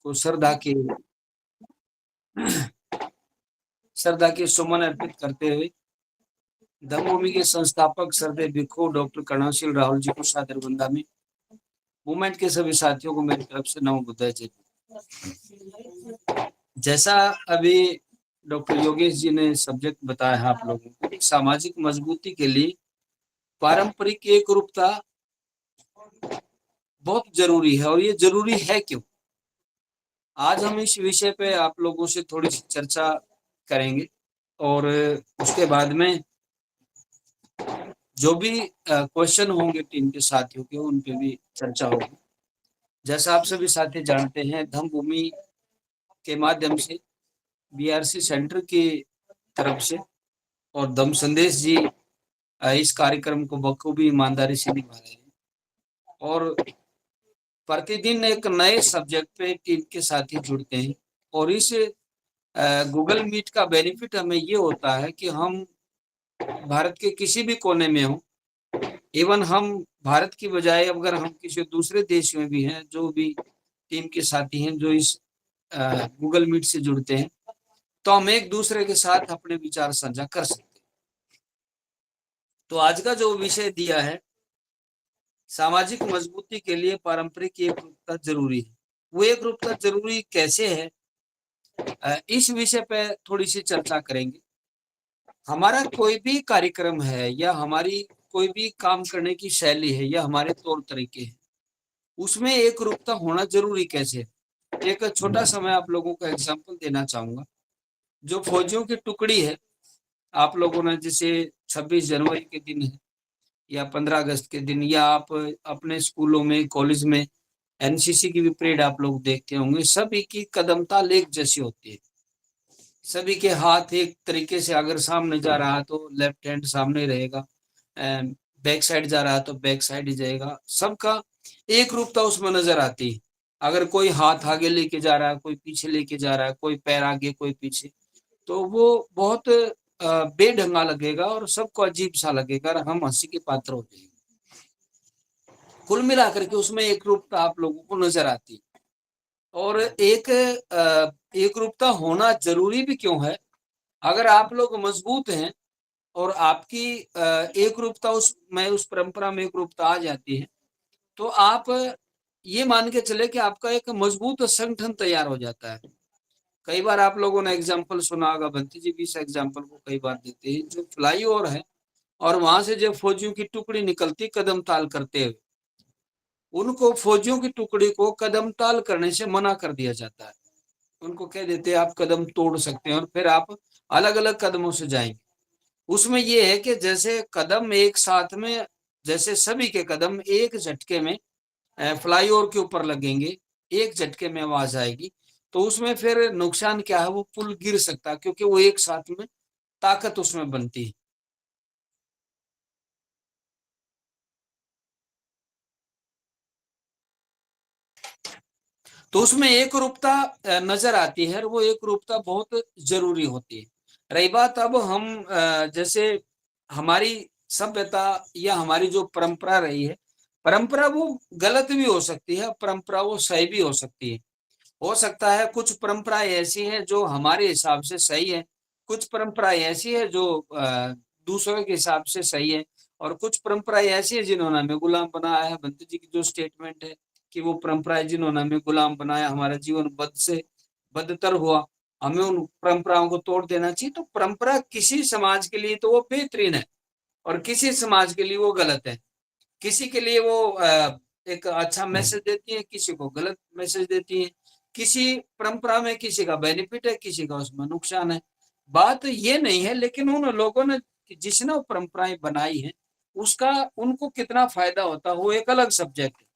को श्रद्धा के सुमन अर्पित करते हुए धम्मभूमि के संस्थापक श्रद्धेय भिक्खु डॉक्टर कर्णशील राहुल जी को सादर वंदना। मूवमेंट के सभी साथियों को मेरी तरफ से नमो बुद्धाय जय। जैसा अभी डॉक्टर योगेश जी ने सब्जेक्ट बताया है आप लोगों को, सामाजिक मजबूती के लिए पारंपरिक एक रूपता बहुत जरूरी है। और ये जरूरी है क्यों? आज हम इस विषय पे आप लोगों से थोड़ी सी चर्चा करेंगे और उसके बाद में जो भी क्वेश्चन होंगे टीम के साथियों के, उन पे भी चर्चा होगी। जैसा आप सभी साथी जानते हैं, धम्मभूमि के माध्यम से बीआरसी सेंटर की तरफ से और धम्म संदेश जी इस कार्यक्रम को बखूबी ईमानदारी से निभा रहे हैं और प्रतिदिन एक नए सब्जेक्ट पे टीम के साथी जुड़ते हैं। और इस गूगल मीट का बेनिफिट हमें ये होता है कि हम भारत के किसी भी कोने में हो, इवन हम भारत की बजाय अगर हम किसी दूसरे देश में भी हैं, जो भी टीम के साथी हैं जो इस गूगल मीट से जुड़ते हैं, तो हम एक दूसरे के साथ अपने विचार साझा कर सकते हैं। तो आज का जो विषय दिया है, सामाजिक मजबूती के लिए पारंपरिक एक रूपता जरूरी है। वो एक रूपता जरूरी कैसे है, इस विषय पे थोड़ी सी चर्चा करेंगे। हमारा कोई भी कार्यक्रम है या हमारी कोई भी काम करने की शैली है या हमारे तौर तरीके हैं, उसमें एक रूपता होना जरूरी कैसे है। एक छोटा सा मैं आप लोगों को एग्जांपल देना चाहूंगा। जो फौजियों की टुकड़ी है, आप लोगों ने जैसे 26 जनवरी के दिन है या 15 अगस्त के दिन, या आप अपने स्कूलों में कॉलेज में एनसीसी की भी परेड आप लोग देखते होंगे, सभी की कदम ताल एक जैसी होती है। सभी के हाथ एक तरीके से, अगर सामने जा रहा है तो लेफ्ट हैंड सामने रहेगा, बैक साइड जा रहा है तो बैक साइड ही जाएगा। सबका एक रूपता उसमें नजर आती है। अगर कोई हाथ आगे लेके जा रहा है, कोई पीछे लेके जा रहा है, कोई पैर आगे कोई पीछे, तो वो बहुत बेढंगा लगेगा और सबको अजीब सा लगेगा और हम हंसी के पात्र हो जाएंगे। कुल मिलाकर के उसमें एक रूपता आप लोगों को नजर आती है। और एक रूपता होना जरूरी भी क्यों है? अगर आप लोग मजबूत हैं और आपकी एक रूपता उस परंपरा में एक रूपता आ जाती है, तो आप ये मान के चले कि आपका एक मजबूत संगठन तैयार हो जाता है। कई बार आप लोगों ने एग्जाम्पल सुना होगा, बंटी जी भी इस एग्जाम्पल को कई बार देते हैं। जो फ्लाईओवर है और वहां से जब फौजियों की टुकड़ी निकलती कदम ताल करते हुए, उनको फौजियों की टुकड़ी को कदम ताल करने से मना कर दिया जाता है। उनको कह देते हैं आप कदम तोड़ सकते हैं और फिर आप अलग अलग कदमों से जाएंगे। उसमें यह है कि जैसे कदम एक साथ में, जैसे सभी के कदम एक झटके में फ्लाईओवर के ऊपर लगेंगे, एक झटके में आवाज आएगी, तो उसमें फिर नुकसान क्या है, वो पुल गिर सकता है क्योंकि वो एक साथ में ताकत उसमें बनती है। तो उसमें एक रूपता नजर आती है और वो एक रूपता बहुत जरूरी होती है। रही बात अब हम जैसे हमारी सभ्यता या हमारी जो परंपरा रही है, परंपरा वो गलत भी हो सकती है, परंपरा वो सही भी हो सकती है। हो सकता है कुछ परंपराएं ऐसी हैं जो हमारे हिसाब से सही है, कुछ परंपराएं ऐसी है जो दूसरों के हिसाब से सही है, और कुछ परंपराएं ऐसी है जिन्होंने हमें गुलाम बनाया है। बंत जी की जो स्टेटमेंट है कि वो परंपराएं जिन्होंने हमें गुलाम बनाया, हमारा जीवन बद से बदतर हुआ, हमें उन परंपराओं को तोड़ देना चाहिए। तो परंपरा किसी समाज के लिए तो वो बेहतरीन है और किसी समाज के लिए वो गलत है। किसी के लिए वो एक अच्छा मैसेज देती है, किसी को गलत मैसेज देती है। किसी परंपरा में किसी का बेनिफिट है, किसी का उसमें नुकसान है। बात ये नहीं है, लेकिन उन लोगों ने जिसने वो परंपराएं बनाई हैं, उसका उनको कितना फायदा होता है वो एक अलग सब्जेक्ट है।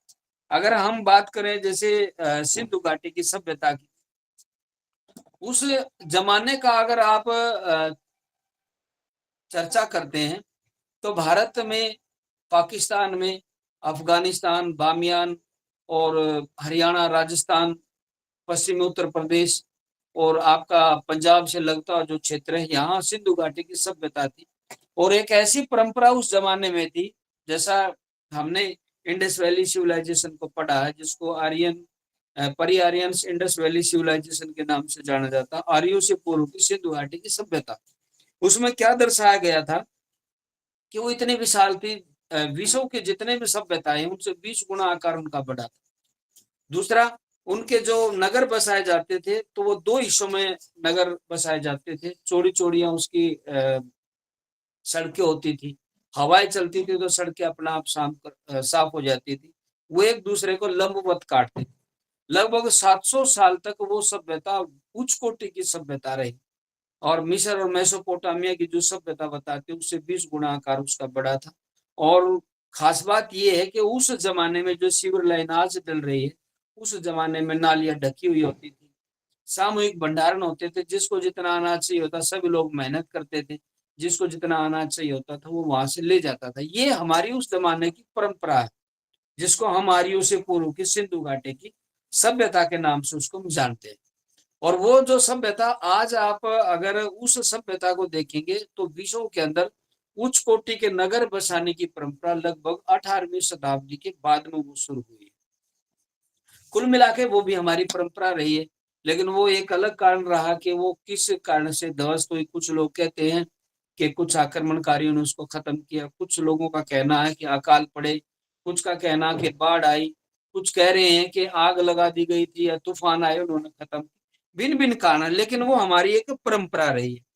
अगर हम बात करें जैसे सिंधु घाटी की सभ्यता की, उस जमाने का अगर आप चर्चा करते हैं, तो भारत में, पाकिस्तान में, अफगानिस्तान, बामियान और हरियाणा, राजस्थान, पश्चिमी उत्तर प्रदेश और आपका पंजाब से लगता जो क्षेत्र है, यहाँ सिंधु घाटी की सभ्यता थी। और एक ऐसी परंपरा उस जमाने में थी, जैसा हमने इंडस वैली सिविलाइजेशन को पढ़ा है, जिसको आर्यन परी आर्यंस इंडस वैली सिविलाइजेशन के नाम से जाना जाता। आर्यों से पूर्व की सिंधु घाटी की सभ्यता, उसमें क्या दर्शाया गया था कि वो इतने विशाल थी, विश्व के जितने भी सभ्यताएं उनसे 20 गुना आकार उनका बड़ा था। दूसरा, उनके जो नगर बसाए जाते थे तो वो दो हिस्सों में नगर बसाए जाते थे। चौड़ी चौड़ियां उसकी सड़कें होती थी, हवाएं चलती थी तो सड़कें अपना आप साफ हो जाती थी। वो एक दूसरे को लंबवत काटते थे। लगभग 700 साल तक वो सभ्यता उच्च कोटि की सभ्यता रही। और मिस्र और मेसोपोटामिया की जो सभ्यता बताते हैं उससे 20 गुना आकार उसका बड़ा था। और खास बात यह है कि उस जमाने में जो सीवर लाइन आज डल रही है, उस जमाने में नालियां ढकी हुई होती थी, सामूहिक भंडारण होते थे, जिसको जितना अनाज चाहिए होता सभी लोग मेहनत करते थे, जिसको जितना अनाज चाहिए होता था वो वहां से ले जाता था। ये हमारी उस जमाने की परंपरा है, जिसको हम आर्यों से पूर्व की सिंधु घाटी की सभ्यता के नाम से उसको जानते हैं। और वो जो सभ्यता आज आप अगर उस सभ्यता को देखेंगे तो विश्व के अंदर उच्च कोटि के नगर बसाने की परंपरा लगभग 18वीं शताब्दी के बाद में वो शुरू हुई। कुल मिला के वो भी हमारी परंपरा रही है, लेकिन वो एक अलग कारण रहा कि वो किस कारण से ध्वस्त हुई। कुछ लोग कहते हैं कि कुछ आक्रमणकारियों ने उसको खत्म किया, कुछ लोगों का कहना है कि अकाल पड़े, कुछ का कहना कि बाढ़ आई, कुछ कह रहे हैं कि आग लगा दी गई थी या तूफान आए उन्होंने खत्म। भिन्न भिन्न कारण, लेकिन वो हमारी एक परंपरा रही है।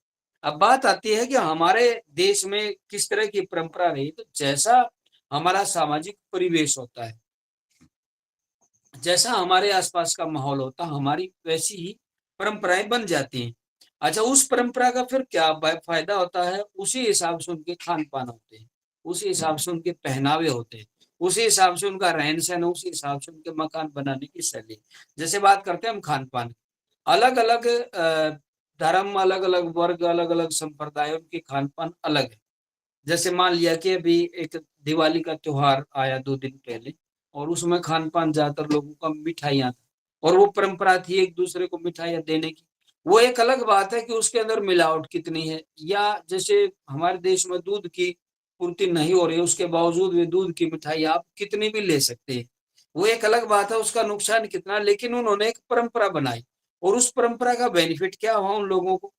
अब बात आती है कि हमारे देश में किस तरह की परंपरा रही, तो जैसा हमारा सामाजिक परिवेश होता है, जैसा हमारे आसपास का माहौल होता, हमारी वैसी ही परंपराएं बन जाती हैं। अच्छा, उस परंपरा का फिर क्या फायदा होता है, उसी हिसाब से उनके खान पान होते हैं, उसी हिसाब से उनके पहनावे होते हैं, उसी हिसाब से उनका रहन सहन, उसी हिसाब से उनके मकान बनाने की शैली। जैसे बात करते हैं हम खान पान, अलग अलग धर्म, अलग अलग वर्ग, अलग अलग संप्रदाय, उनके खान पान अलग है। जैसे मान लिया कि अभी एक दिवाली का त्योहार आया 2 दिन पहले, और उसमें खान पान ज्यादातर लोगों का मिठाइयाँ था, और वो परंपरा थी एक दूसरे को मिठाइयाँ देने की। वो एक अलग बात है कि उसके अंदर मिलावट कितनी है, या जैसे हमारे देश में दूध की पूर्ति नहीं हो रही है, उसके बावजूद भी दूध की मिठाई आप कितनी भी ले सकते हैं। वो एक अलग बात है, उसका नुकसान कितना, लेकिन उन्होंने एक परंपरा बनाई। और उस परंपरा का बेनिफिट क्या हुआ उन लोगों को?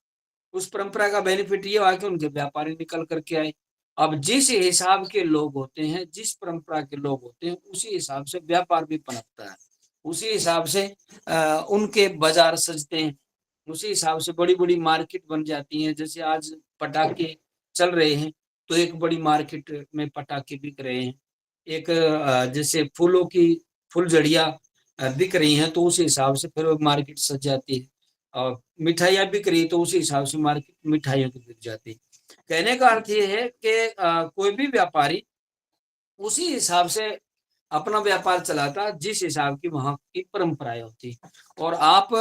उस परंपरा का बेनिफिट ये हुआ कि उनके व्यापारी निकल करके आए। अब जिस हिसाब के लोग होते हैं, जिस परंपरा के लोग होते हैं, उसी हिसाब से व्यापार भी पनपता है, उसी हिसाब से उनके बाजार सजते हैं, उसी हिसाब से बड़ी बड़ी मार्केट बन जाती है। जैसे आज पटाखे चल रहे हैं तो एक बड़ी मार्केट में पटाखे बिक रहे हैं। एक जैसे फूलों की फुलझड़ियाँ बिक रही हैं तो उस हिसाब से फिर मार्केट सज जाती है। और मिठाइयाँ बिक रही तो उसी हिसाब से मार्केट मिठाइयों की बिक जाती है। कहने का अर्थ ये है कि कोई भी व्यापारी उसी हिसाब से अपना व्यापार चलाता जिस हिसाब की वहां की परंपराएं होती। और आप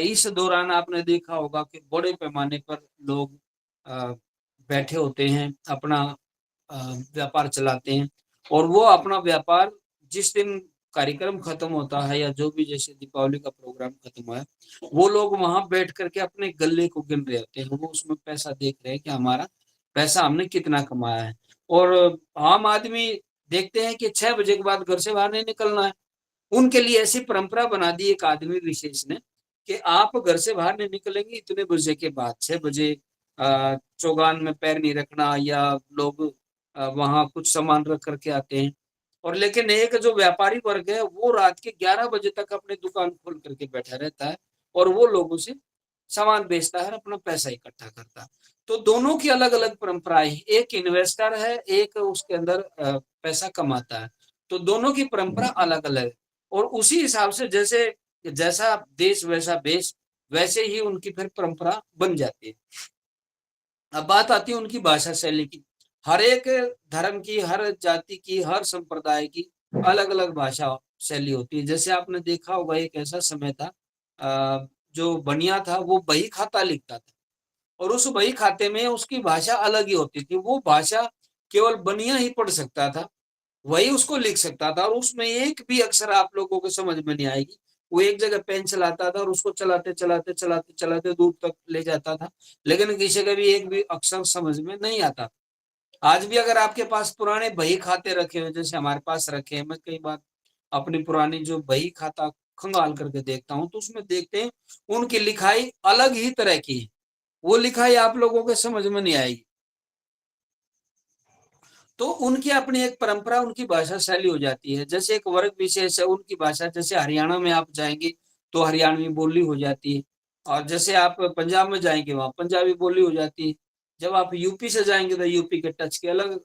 इस दौरान आपने देखा होगा कि बड़े पैमाने पर लोग अ, बैठे होते हैं, अपना अ, व्यापार चलाते हैं। और वो अपना व्यापार जिस दिन कार्यक्रम खत्म होता है, या जो भी जैसे दीपावली का प्रोग्राम खत्म हुआ है, वो लोग वहां बैठ करके अपने गल्ले को गिन रहे होते हैं, वो उसमें पैसा देख रहे हैं कि हमारा पैसा हमने कितना कमाया है। और आम आदमी देखते हैं कि 6 बजे के बाद घर से बाहर नहीं निकलना है। उनके लिए ऐसी परंपरा बना दी एक आदमी विशेष ने कि आप घर से बाहर नहीं निकलेंगे इतने बजे के बाद, 6 बजे चौगान में पैर नहीं रखना, या लोग वहां कुछ सामान रख करके आते हैं। और लेकिन एक जो व्यापारी वर्ग है वो रात के 11 बजे तक अपनी दुकान खोल करके बैठा रहता है, और वो लोगों से सामान बेचता है, अपना पैसा इकट्ठा करता है। तो दोनों की अलग अलग परंपराएं, एक इन्वेस्टर है, एक उसके अंदर पैसा कमाता है। तो दोनों की परंपरा अलग अलग है। और उसी हिसाब से जैसे जैसा देश वैसा भेष, वैसे ही उनकी फिर परंपरा बन जाती है। अब बात आती है उनकी भाषा शैली की। हर एक धर्म की, हर जाति की, हर संप्रदाय की अलग अलग भाषा शैली होती है। जैसे आपने देखा होगा एक ऐसा समय था, जो बनिया था वो बही खाता लिखता था, और उस बही खाते में उसकी भाषा अलग ही होती थी। वो भाषा केवल बनिया ही पढ़ सकता था, वही उसको लिख सकता था, और उसमें एक भी अक्षर आप लोगों को समझ में नहीं आएगी। वो एक जगह पेन चलाता था और उसको चलाते चलाते चलाते चलाते दूर तक ले जाता था, लेकिन किसी का भी एक भी अक्षर समझ में नहीं आता। आज भी अगर आपके पास पुराने बही खाते रखे हुए, जैसे हमारे पास रखे हैं, मैं कई बार अपनी पुरानी जो बही खाता खंगाल करके देखता हूँ तो उसमें देखते हैं उनकी लिखाई अलग ही तरह की है। वो लिखाई आप लोगों के समझ में नहीं आएगी। तो उनकी अपनी एक परंपरा, उनकी भाषा शैली हो जाती है। जैसे एक वर्ग विशेष है, उनकी भाषा, जैसे हरियाणा में आप जाएंगे तो हरियाणवी बोली हो जाती है, और जैसे आप पंजाब में जाएंगे वहां पंजाबी बोली हो जाती है। जब आप यूपी से जाएंगे तो यूपी के टच की अलग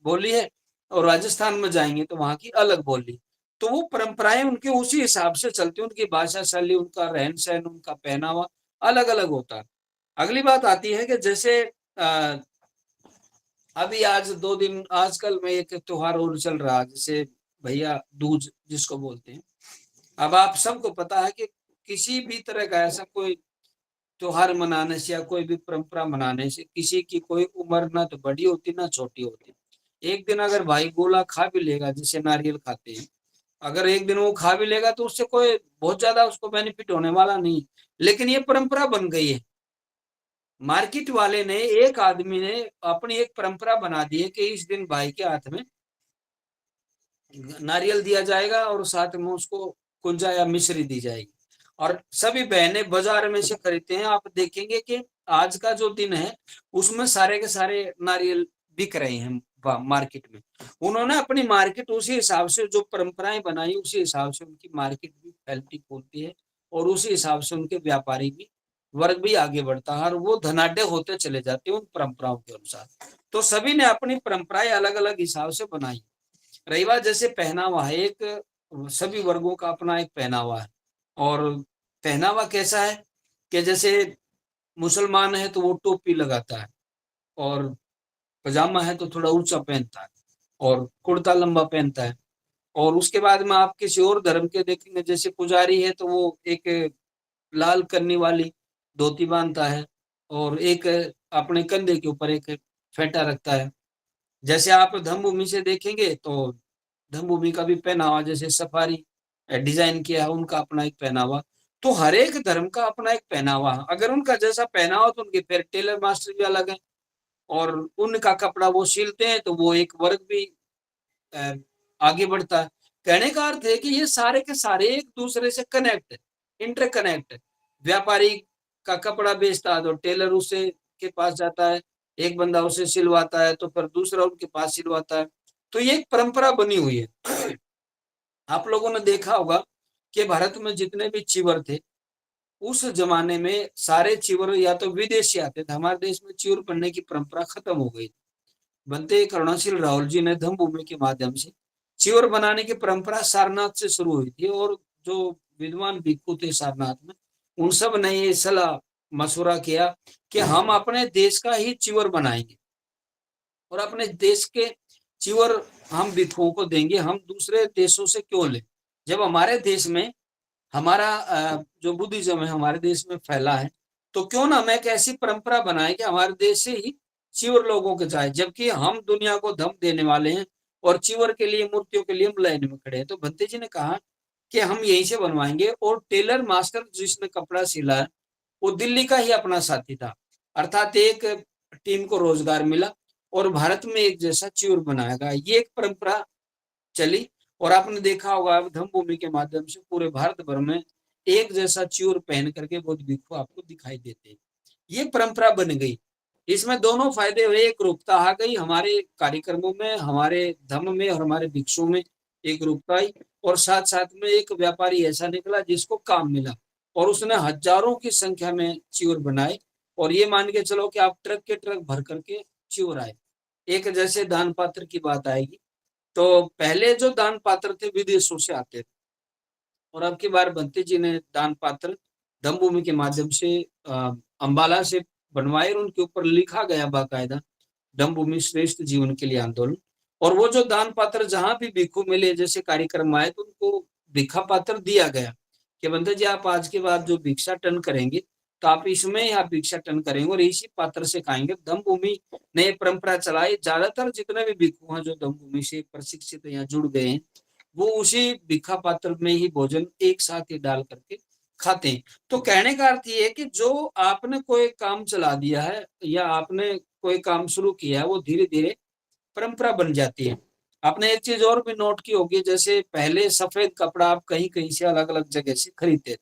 बोली है, और राजस्थान में जाएंगे तो वहां की अलग बोली। तो वो परंपराएं उनके उसी हिसाब से चलती है, उनकी भाषा शैली, उनका रहन सहन, उनका पहनावा अलग अलग होता है। अगली बात आती है कि जैसे अभी आज 2 दिन आजकल में एक त्योहार और चल रहा है, जैसे भैया दूज जिसको बोलते हैं। अब आप सबको पता है कि किसी भी तरह का ऐसा कोई त्योहार मनाने से या कोई भी परंपरा मनाने से किसी की कोई उम्र ना तो बड़ी होती ना छोटी होती। एक दिन अगर भाई गोला खा भी लेगा, जैसे नारियल खाते हैं, अगर एक दिन वो खा भी लेगा तो उससे कोई बहुत ज्यादा उसको बेनिफिट होने वाला नहीं। लेकिन ये परंपरा बन गई है। मार्केट वाले ने, एक आदमी ने अपनी एक परंपरा बना दी है कि इस दिन भाई के हाथ में नारियल दिया जाएगा और साथ में उसको कुंजा या मिश्री दी जाएगी, और सभी बहनें बाजार में से खरीदते हैं। आप देखेंगे कि आज का जो दिन है उसमें सारे के सारे नारियल बिक रहे हैं मार्केट में। उन्होंने अपनी मार्केट उसी हिसाब से, जो परंपराएं बनाई उसी हिसाब से उनकी मार्केट भी फैलती फूलती है, और उसी हिसाब से उनके व्यापारी भी वर्ग भी आगे बढ़ता है, और वो धनाढ्य होते चले जाते हैं उन परंपराओं के अनुसार। तो सभी ने अपनी परंपराएं अलग अलग हिसाब से बनाई। रही बात जैसे पहनावा है, एक सभी वर्गों का अपना एक पहनावा है। और पहनावा कैसा है कि जैसे मुसलमान है तो वो टोपी लगाता है, और पजामा है तो थोड़ा ऊंचा पहनता है, और कुर्ता लंबा पहनता है। और उसके बाद में आप किसी और धर्म के देखेंगे, जैसे पुजारी है तो वो एक लाल करनी वाली धोती बांधता है, और एक अपने कंधे के ऊपर एक फेंटा रखता है। जैसे आप धम्मभूमि से देखेंगे तो धम्मभूमि का भी पहनावा, जैसे सफारी डिजाइन किया है, उनका अपना एक पहनावा। तो हर एक धर्म का अपना एक पहनावा है। अगर उनका जैसा पहनावा तो उनके फिर टेलर मास्टर भी अलग है, और उनका कपड़ा वो सिलते हैं तो वो एक वर्ग भी अ, आगे बढ़ता है। कहने का अर्थ है कि ये सारे के सारे एक दूसरे से कनेक्ट है, इंटरकनेक्ट है। व्यापारी का कपड़ा बेचता है तो टेलर उसे के पास जाता है, एक बंदा उसे सिलवाता है तो फिर दूसरा उनके पास सिलवाता है। तो ये एक परंपरा बनी हुई है। आप लोगों ने देखा होगा कि भारत में जितने भी चीवर थे उस जमाने में, सारे चीवर या तो विदेशी आते थे। हमारे देश में चीवर बनने की परंपरा खत्म हो गई। बनते करुणाशील राहुल जी ने धम्मभूमि के माध्यम से चिवर बनाने की परंपरा सारनाथ से शुरू हुई थी, और जो विद्वान भिक्षु थे सारनाथ में, उन सब ने ये सलाह मशुरा किया कि हम अपने देश का ही चिवर बनाएंगे, और अपने देश के चिवर हम भिक्षुओं को देंगे। हम दूसरे देशों से क्यों लें, जब हमारे देश में हमारा जो बुद्धिज्म है हमारे देश में फैला है, तो क्यों ना हम एक ऐसी परंपरा बनाए कि हमारे देश से ही चिवर लोगों के जाए, जबकि हम दुनिया को धम देने वाले हैं और चिवर के लिए, मूर्तियों के लिए हम लाइन में खड़े हैं। तो भंते जी ने कहा कि हम यहीं से बनवाएंगे, और टेलर मास्टर जिसने कपड़ा सिला है वो दिल्ली का ही अपना साथी था। अर्थात एक टीम को रोजगार मिला, और भारत में एक जैसा चिवर बनाया गया। ये एक परंपरा चली, और आपने देखा होगा अब धम्मभूमि के माध्यम से पूरे भारत भर में एक जैसा च्योर पहन करके बौद्ध भिक्षु आपको दिखाई देते हैं। ये परंपरा बन गई। इसमें दोनों फायदे हुए, एक रूपता आ गई हमारे कार्यक्रमों में, हमारे धर्म में और हमारे भिक्षु में एक रूपता आई, और साथ साथ में एक व्यापारी ऐसा निकला जिसको काम मिला, और उसने हजारों की संख्या में च्योर बनाए। और ये मान के चलो कि आप ट्रक के ट्रक भर करके च्योर आए। एक जैसे दान पात्र की बात आएगी, तो पहले जो दान पात्र थे विदेशों से आते थे, और अब की बार बंती जी ने दान पात्र धम्मभूमि के माध्यम से अंबाला से बनवाए, और उनके ऊपर लिखा गया बाकायदा धम्मभूमि श्रेष्ठ जीवन के लिए आंदोलन। और वो जो दान पात्र जहां भी भिक्षु मिले, जैसे कार्यक्रम आए तो उनको भिक्षा पात्र दिया गया कि बंते जी आप आज के बाद जो भिक्षा टन करेंगे तो आप इसमें आप भिक्षा टन करेंगे और इसी पात्र से खाएंगे। धम्मभूमि ने परंपरा चलाई। ज्यादातर जितने भी भिक्षु हैं जो धम्मभूमि से प्रशिक्षित यहाँ जुड़ गए हैं, वो उसी भिक्षा पात्र में ही भोजन एक साथ ही डाल करके खाते हैं। तो कहने का अर्थ ये है कि जो आपने कोई काम चला दिया है या आपने कोई काम शुरू किया है, वो धीरे धीरे परंपरा बन जाती है। आपने एक चीज और भी नोट की होगी, जैसे पहले सफेद कपड़ा आप कहीं कहीं से अलग अलग जगह से खरीदते थे,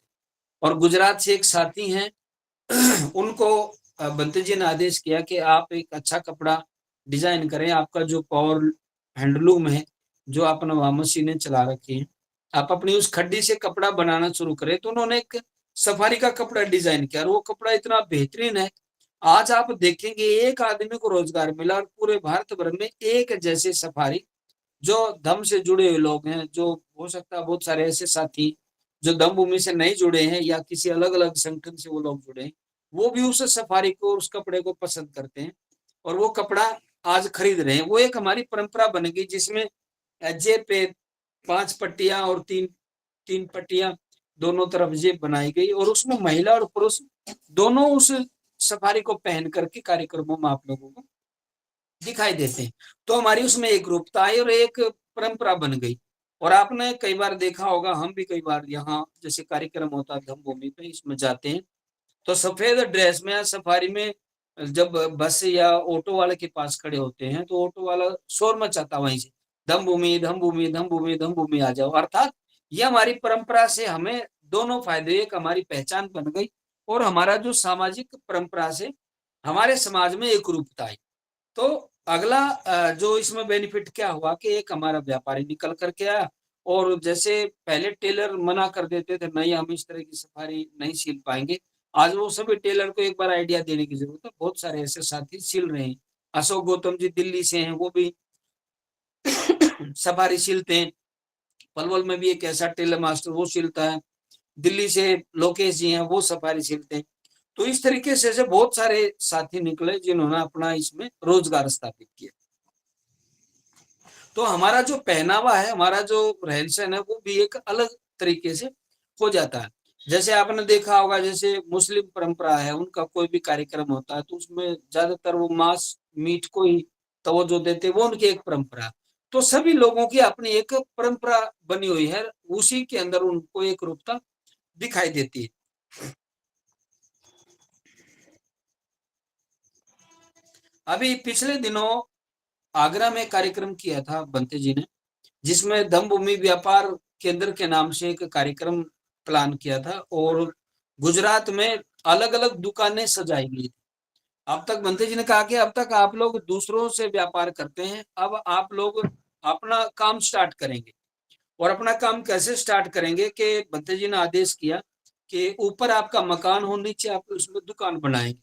और गुजरात से एक साथी हैं उनको बंते जी ने आदेश किया कि आप एक अच्छा कपड़ा डिजाइन करें, आपका जो पावर हैंडलूम है, जो आपने वहां मशीनें चला रखी हैं, आप अपनी उस खड्डी से कपड़ा बनाना शुरू करें। तो उन्होंने एक सफारी का कपड़ा डिजाइन किया, और वो कपड़ा इतना बेहतरीन है, आज आप देखेंगे एक आदमी को रोजगार मिला, और पूरे भारत भर में एक जैसे सफारी जो धम से जुड़े हुए लोग हैं, जो हो सकता है बहुत सारे ऐसे साथी जो धम भूमि से नहीं जुड़े हैं या किसी अलग अलग संगठन से वो लोग जुड़े हैं, वो भी उस सफारी को, उस कपड़े को पसंद करते हैं, और वो कपड़ा आज खरीद रहे हैं। वो एक हमारी परंपरा बन गई, जिसमें जेब पे 5 पट्टियां और तीन तीन पट्टियां दोनों तरफ जेब बनाई गई, और उसमें महिला और पुरुष दोनों उस सफारी को पहन करके कार्यक्रमों में आप लोगों को दिखाई देते हैं। तो हमारी उसमें एक रूपता आई और एक परंपरा बन गई। और आपने कई बार देखा होगा, हम भी कई बार यहाँ जैसे कार्यक्रम होता है धम भूमि पे, इसमें जाते हैं, तो सफेद ड्रेस में या सफारी में जब बस या ऑटो वाले के पास खड़े होते हैं, तो ऑटो वाला शोर मचाता वहीं से, धम भूमि धम भूमि धम भूमि धम भूमि आ जाओ। अर्थात ये हमारी परंपरा से हमें दोनों फायदे, एक हमारी पहचान बन गई, और हमारा जो सामाजिक परंपरा से हमारे समाज में एक रूपता आई। तो अगला जो इसमें बेनिफिट क्या हुआ कि एक हमारा व्यापारी निकल करके आया, और जैसे पहले टेलर मना कर देते थे, नहीं हम इस तरह की सफारी नहीं सिल पाएंगे, आज वो सभी टेलर को एक बार आइडिया देने की जरूरत है, बहुत सारे ऐसे साथी सिल रहे हैं। अशोक गौतम जी दिल्ली से हैं, वो भी सफारी सिलते हैं। पलवल में भी एक ऐसा टेलर मास्टर वो सिलता है, दिल्ली से लोकेश जी हैं, वो सफारी सिलते हैं। तो इस तरीके से बहुत सारे साथी निकले जिन्होंने अपना इसमें रोजगार स्थापित किया। तो हमारा जो पहनावा है, हमारा जो रहन सहन है, वो भी एक अलग तरीके से हो जाता है। जैसे आपने देखा होगा, जैसे मुस्लिम परंपरा है, उनका कोई भी कार्यक्रम होता है तो उसमें ज्यादातर वो मांस मीट को ही तवज्जो देते हैं, वो उनकी एक परंपरा है। तो सभी लोगों की अपनी एक परंपरा बनी हुई है, उसी के अंदर उनको एक रूपता दिखाई देती है। अभी पिछले दिनों आगरा में कार्यक्रम किया था बंते जी ने, जिसमें धम भूमि व्यापार केंद्र के नाम से एक कार्यक्रम प्लान किया था, और गुजरात में अलग अलग दुकानें सजाई गई थी। अब तक बंते जी ने कहा कि अब तक आप लोग दूसरों से व्यापार करते हैं, अब आप लोग अपना काम स्टार्ट करेंगे। और अपना काम कैसे स्टार्ट करेंगे कि बंते जी ने आदेश किया कि ऊपर आपका मकान हो, नीचे आप उसमें दुकान बनाएंगे।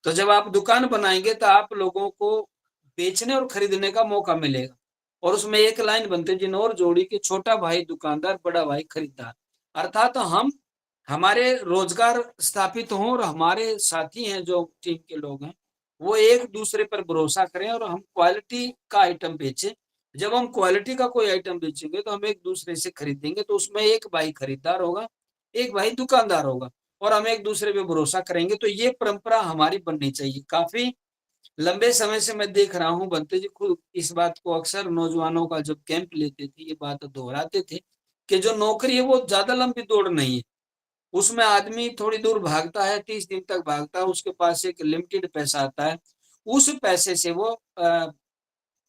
तो जब आप दुकान बनाएंगे तो आप लोगों को बेचने और खरीदने का मौका मिलेगा। और उसमें एक लाइन बनते जिन और जोड़ी कि छोटा भाई दुकानदार, बड़ा भाई खरीदार। अर्थात तो हम हमारे रोजगार स्थापित हों, और हमारे साथी हैं जो टीम के लोग हैं, वो एक दूसरे पर भरोसा करें, और हम क्वालिटी का आइटम बेचें। जब हम क्वालिटी का कोई आइटम बेचेंगे तो हम एक दूसरे से खरीदेंगे, तो उसमें एक भाई खरीदार होगा, एक भाई दुकानदार होगा, और हम एक दूसरे पे भरोसा करेंगे। तो ये परंपरा हमारी बननी चाहिए। काफी लंबे समय से मैं देख रहा हूँ, बनते जी खुद इस बात को अक्सर नौजवानों का जब कैंप लेते थे ये बात दोहराते थे कि जो नौकरी है वो ज्यादा लंबी दौड़ नहीं है, उसमें आदमी थोड़ी दूर भागता है, 30 दिन तक भागता है, उसके पास एक लिमिटेड पैसा आता है, उस पैसे से वो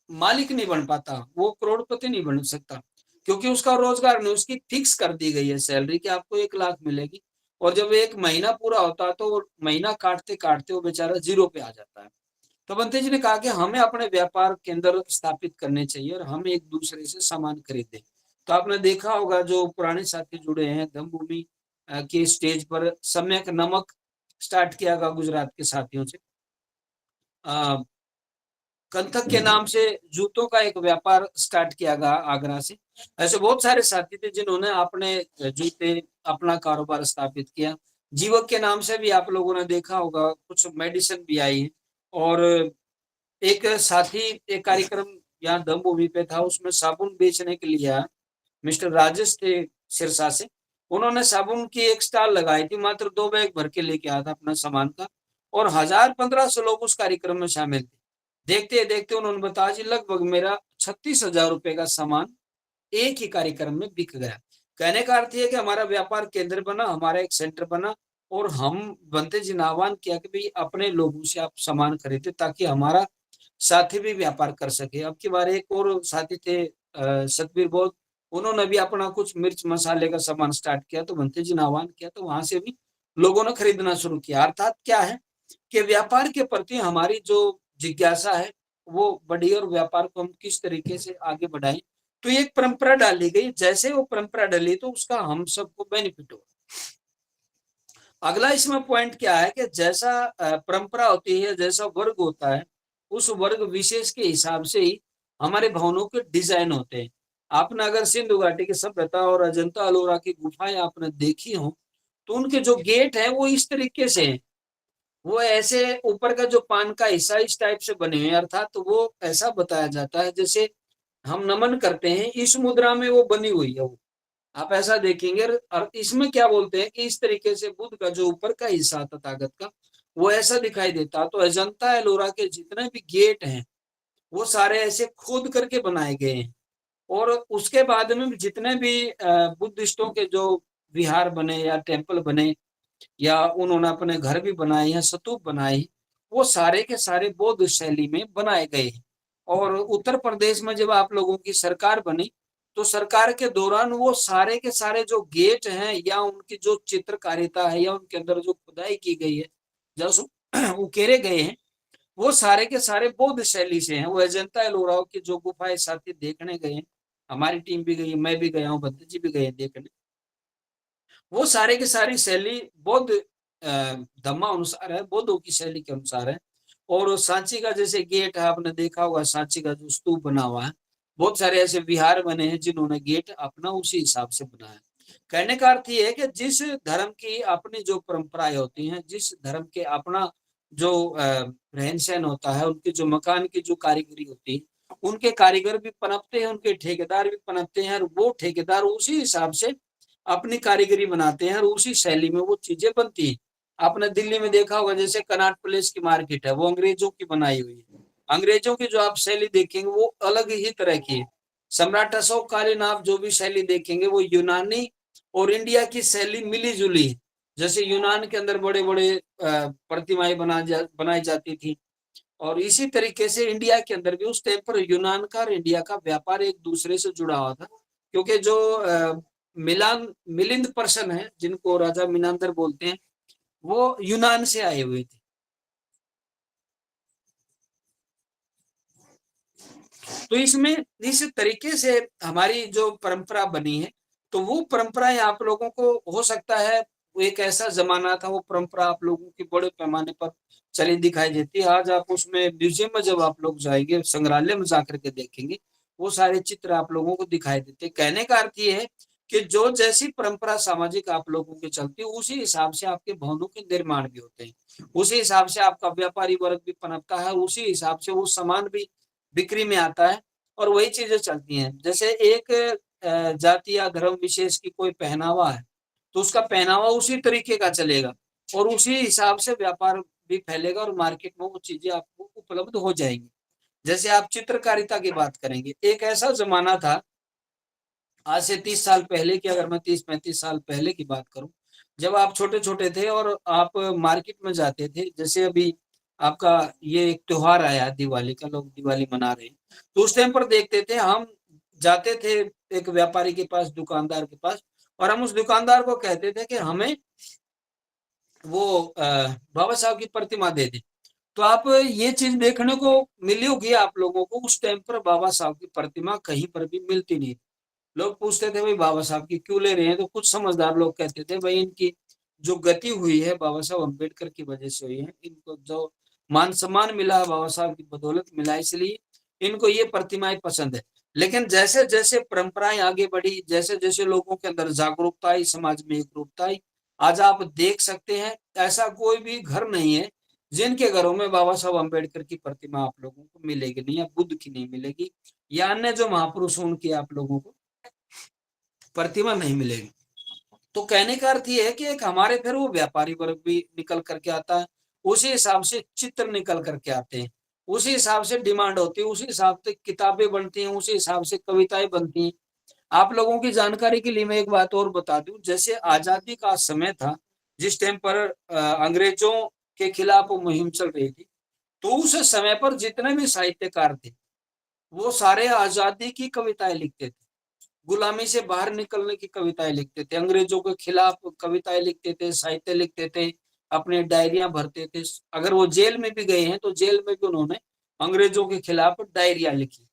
मालिक नहीं बन पाता, वो करोड़पति नहीं बन सकता, क्योंकि उसका रोजगार नहीं, उसकी फिक्स कर दी गई है सैलरी कि आपको 1 लाख मिलेगी। और जब एक महीना पूरा होता है तो वो महीना काटते काटते वो बेचारा जीरो पे आ जाता है। तो बंते जी ने कहा कि हमें अपने व्यापार केंद्र स्थापित करने चाहिए, और हम एक दूसरे से सामान खरीदें। तो आपने देखा होगा, जो पुराने साथी जुड़े हैं धम भूमि के स्टेज पर, सम्यक नमक स्टार्ट किया गया गुजरात के साथियों से, कंथक के नाम से जूतों का एक व्यापार स्टार्ट किया गया आगरा से। ऐसे बहुत सारे साथी थे जिन्होंने अपने जूते, अपना कारोबार स्थापित किया। जीवक के नाम से भी आप लोगों ने देखा होगा, कुछ मेडिसिन भी आई है। और एक साथी एक कार्यक्रम यहाँ धमभूमि पे था, उसमें साबुन बेचने के लिए आया, मिस्टर राजेश थे सिरसा से। उन्होंने साबुन की एक स्टॉल लगाई थी, मात्र 2 बैग भर के लेके आया था अपना सामान का, और 1000-1500 लोग उस कार्यक्रम में शामिल थे। देखते देखते उन्होंने बताया जी लगभग मेरा 36,000 रुपए का सामान एक ही कार्यक्रम में बिक गया। कहने का अर्थ ये कि हमारा व्यापार केंद्र बना, हमारा एक सेंटर बना, और हम बनते जी ने आह्वान किया कि भाई अपने लोगों से आप सामान खरीदे, ताकि हमारा साथी भी व्यापार कर सके। अब की बार एक और साथी थे सतबीर बोध, उन्होंने भी अपना कुछ मिर्च मसाले का सामान स्टार्ट किया, तो भंते जी ने आह्वान किया, तो वहां से भी लोगों ने खरीदना शुरू किया। अर्थात क्या है कि व्यापार के प्रति हमारी जो जिज्ञासा है वो बढ़ी और व्यापार को हम किस तरीके से आगे बढ़ाएं, तो एक परंपरा डाली गई। जैसे वो परंपरा डली तो उसका हम सबको बेनिफिट हो। अगला इसमें पॉइंट क्या है कि जैसा परंपरा होती है, जैसा वर्ग होता है, उस वर्ग विशेष के हिसाब से ही हमारे भवनों के डिजाइन होते हैं। आपने अगर सिंधु घाटी की सभ्यता और अजंता अलोरा की गुफाएं आपने देखी हो, तो उनके जो गेट है वो इस तरीके से है, वो ऐसे ऊपर का जो पान का हिस्सा इस टाइप से बने हुए हैं, अर्थात तो वो ऐसा बताया जाता है जैसे हम नमन करते हैं, इस मुद्रा में वो बनी हुई है वो, आप ऐसा देखेंगे। और इसमें क्या बोलते हैं कि इस तरीके से बुद्ध का जो ऊपर का हिस्सा था ताकत का, वो ऐसा दिखाई देता। तो अजंता एलोरा के जितने भी गेट हैं वो सारे ऐसे खोद करके बनाए गए हैं। और उसके बाद में जितने भी बुद्धिस्टों के जो विहार बने या टेम्पल बने या उन्होंने अपने घर भी बनाए या स्तूप बनाए, वो सारे के सारे बौद्ध शैली में बनाए गए हैं। और उत्तर प्रदेश में जब आप लोगों की सरकार बनी, तो सरकार के दौरान वो सारे के सारे जो गेट हैं या उनकी जो चित्रकारिता है या उनके अंदर जो खुदाई की गई है, जो उकेरे गए हैं, वो सारे के सारे बौद्ध शैली से हैं। वो अजंता एलोरा की जो गुफाएं साथी देखने गए हैं, हमारी टीम भी गई, मैं भी गया हूँ, भद्र जी भी गए देखने, वो सारे की सारी शैली बौद्ध धम्मा अनुसार है, बौद्धों की शैली के अनुसार है। और सांची का जैसे गेट है, आपने देखा होगा सांची का जो स्तूप बना हुआ है, बहुत सारे ऐसे विहार बने हैं जिन्होंने गेट अपना उसी हिसाब से बनाया। कहने का अर्थ ये है कि जिस धर्म की अपनी जो परंपराएं होती हैं, जिस धर्म के अपना जो रहन सहन होता है, उनके जो मकान की जो कारीगरी होती है, उनके कारीगर भी पनपते हैं, उनके ठेकेदार भी पनपते हैं, और वो ठेकेदार उसी हिसाब से अपनी कारीगरी बनाते हैं और उसी शैली में वो चीजें बनती हैं। आपने दिल्ली में देखा होगा जैसे कनॉट प्लेस की मार्केट है, वो अंग्रेजों की बनाई हुई है। अंग्रेजों की जो आप शैली देखेंगे वो अलग ही तरह की है। सम्राट अशोककालीन आप जो भी शैली देखेंगे वो यूनानी और इंडिया की शैली मिली जुली है। जैसे यूनान के अंदर बड़े बड़े प्रतिमाएं बनाई जाती थी, और इसी तरीके से इंडिया के अंदर भी उस टाइम पर यूनान का और इंडिया का व्यापार एक दूसरे से जुड़ा हुआ था। क्योंकि जो मिलिंद पर्सन है, जिनको राजा मिनांदर बोलते हैं, वो यूनान से आए हुए थे। तो इसमें इस तरीके से हमारी जो परंपरा बनी है, तो वो परंपराएं आप लोगों को हो सकता है वो एक ऐसा जमाना था, वो परंपरा आप लोगों की बड़े पैमाने पर चली दिखाई देती है। आज आप उसमें म्यूजियम में जब आप लोग जाएंगे, संग्रहालय में जाकर के देखेंगे, वो सारे चित्र आप लोगों को दिखाई देते। कहने का अर्थ ये है कि जो जैसी परंपरा सामाजिक आप लोगों की चलती है, उसी हिसाब से आपके भवनों के निर्माण भी होते हैं, उसी हिसाब से आपका व्यापारी वर्ग भी पनपता है, उसी हिसाब से वो सामान भी बिक्री में आता है, और वही चीजें चलती हैं। जैसे एक जाति या धर्म विशेष की कोई पहनावा है, तो उसका पहनावा उसी तरीके का चलेगा और उसी हिसाब से व्यापार भी फैलेगा और मार्केट में वो चीजें आपको उपलब्ध हो जाएंगी। जैसे आप चित्रकारिता की बात करेंगे, एक ऐसा जमाना था आज से 30 साल पहले की, अगर मैं 30-35 साल पहले की बात करूं, जब आप छोटे छोटे थे और आप मार्केट में जाते थे, जैसे अभी आपका ये एक त्योहार आया दिवाली का, लोग दिवाली मना रहे हैं, तो उस टाइम पर देखते थे हम, जाते थे एक व्यापारी के पास, दुकानदार के पास, और हम उस दुकानदार को कहते थे कि हमें वो बाबा साहब की प्रतिमा दे दे। तो आप ये चीज देखने को मिली होगी आप लोगों को, उस टाइम पर बाबा साहब की प्रतिमा कहीं पर भी मिलती नहीं। लोग पूछते थे भाई बाबा साहब की क्यों ले रहे हैं, तो कुछ समझदार लोग कहते थे भाई इनकी जो गति हुई है बाबा साहब अम्बेडकर की वजह से हुई है, इनको जो मान सम्मान मिला बाबा साहब की बदौलत मिला, इसलिए इनको ये प्रतिमाएं पसंद है। लेकिन जैसे जैसे परंपराएं आगे बढ़ी, जैसे जैसे लोगों के अंदर जागरूकता आई, समाज में एकरूपता आई, आज आप देख सकते हैं ऐसा कोई भी घर नहीं है जिनके घरों में बाबा साहब अम्बेडकर की प्रतिमा आप लोगों को मिलेगी नहीं, या बुद्ध की नहीं मिलेगी, या अन्य जो महापुरुष उनकी आप लोगों को प्रतिमा नहीं मिलेगी। तो कहने का अर्थ ये है कि एक हमारे फिर वो व्यापारी वर्ग भी निकल करके आता है, उसी हिसाब से चित्र निकल करके आते हैं, उसी हिसाब से डिमांड होती है, उसी हिसाब से किताबें बनती हैं, उसी हिसाब से कविताएं बनती हैं। आप लोगों की जानकारी के लिए मैं एक बात और बता दूं, जैसे आजादी का समय था, जिस टाइम पर अंग्रेजों के खिलाफ मुहिम चल रही थी, तो उस समय पर जितने भी साहित्यकार थे वो सारे आजादी की कविताएं लिखते थे, गुलामी से बाहर निकलने की कविताएं लिखते थे, अंग्रेजों के खिलाफ कविताएं लिखते थे, साहित्य लिखते थे, अपने डायरिया भरते थे। अगर वो जेल में भी गए हैं तो जेल में भी उन्होंने अंग्रेजों के खिलाफ डायरिया लिखी।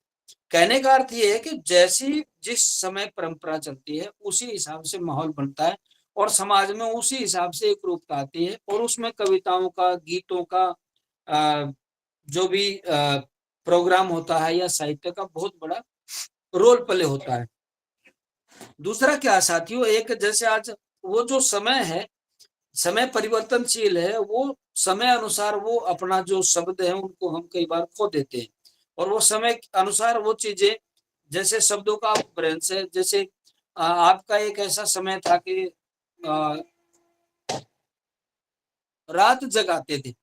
कहने का अर्थ ये है कि जैसी जिस समय परंपरा चलती है उसी हिसाब से माहौल बनता है और समाज में उसी हिसाब से एक रूपता आती है, और उसमें कविताओं का, गीतों का, जो भी प्रोग्राम होता है या साहित्य का बहुत बड़ा रोल प्ले होता है। दूसरा क्या साथियों, एक जैसे आज वो जो समय है, समय परिवर्तनशील है, वो समय अनुसार वो अपना जो शब्द है उनको हम कई बार खो देते हैं, और वो समय अनुसार वो चीजें, जैसे शब्दों का अपभ्रंश है। जैसे आपका एक ऐसा समय था कि रात जगाते थे,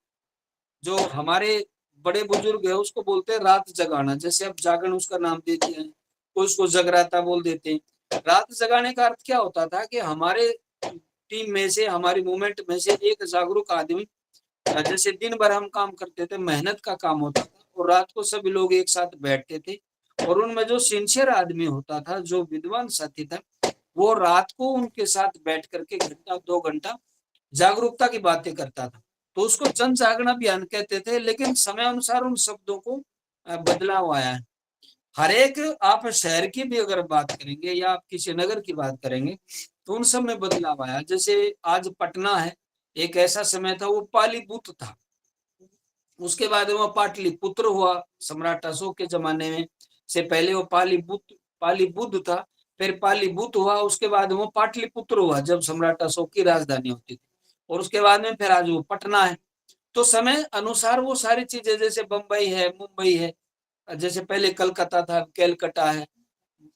जो हमारे बड़े बुजुर्ग है उसको बोलते हैं रात जगाना। जैसे अब जागरण उसका नाम दे दिया है, कोई उसको जगराता बोल देते हैं। रात जगाने का अर्थ क्या होता था कि हमारे टीम में से, हमारी मूवमेंट में से एक जागरूक आदमी, जैसे दिन भर हम काम करते थे, मेहनत का काम होता था, और रात को सभी लोग एक साथ बैठते थे, और उनमें जो सिंसियर आदमी होता था, जो विद्वान साथी था, वो रात को उनके साथ बैठ करके घंटा 2 घंटा जागरूकता की बातें करता था। तो उसको जन जागरण अभियान कहते थे, लेकिन समय अनुसार उन शब्दों को बदलाव आया है। हर एक, आप शहर की भी अगर बात करेंगे या आप किसी नगर की बात करेंगे तो उन सब में बदलाव आया। जैसे आज पटना है, एक ऐसा समय था वो पालीपुत्र था, उसके बाद वो पाटलिपुत्र हुआ सम्राट अशोक के जमाने में। से पहले वो पालीबुद्ध था, फिर पालीभूत हुआ, उसके बाद वो पाटलिपुत्र हुआ जब सम्राट अशोक की राजधानी होती थी, और उसके बाद में फिर आज वो पटना है। तो समय अनुसार वो सारी चीजें, जैसे बंबई है, मुंबई है, जैसे पहले कलकत्ता था, कैलकटा है,